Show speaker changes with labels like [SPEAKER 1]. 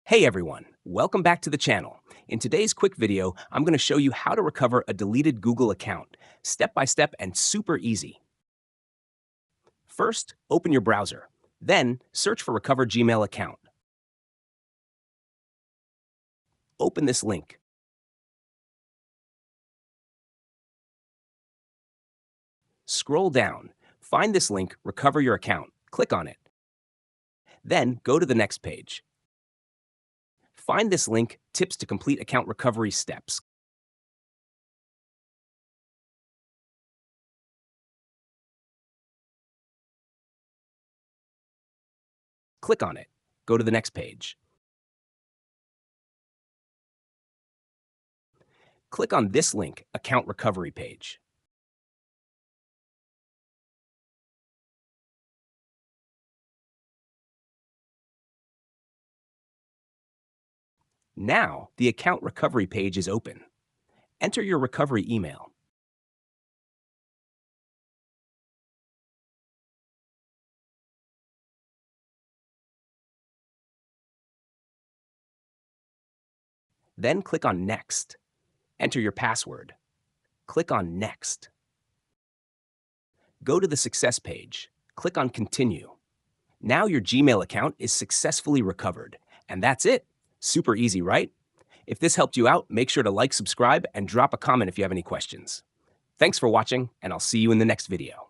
[SPEAKER 1] Hey everyone, welcome back to the channel. In today's quick video, I'm going to show you how to recover a deleted Google account, step by step and super easy. First, open your browser. Then, search for Recover Gmail account. Open this link. Scroll down. Find this link, Recover Your Account. Click on it. Then, go to the next page. Find this link, Tips to Complete Account Recovery Steps. Click on it. Go to the next page. Click on this link, Account Recovery page. Now, the account recovery page is open. Enter your recovery email. Then click on Next. Enter your password. Click on Next. Go to the Success page. Click on Continue. Now your Gmail account is successfully recovered. And that's it. Super easy, right? If this helped you out, make sure to like, subscribe, and drop a comment if you have any questions. Thanks for watching, and I'll see you in the next video.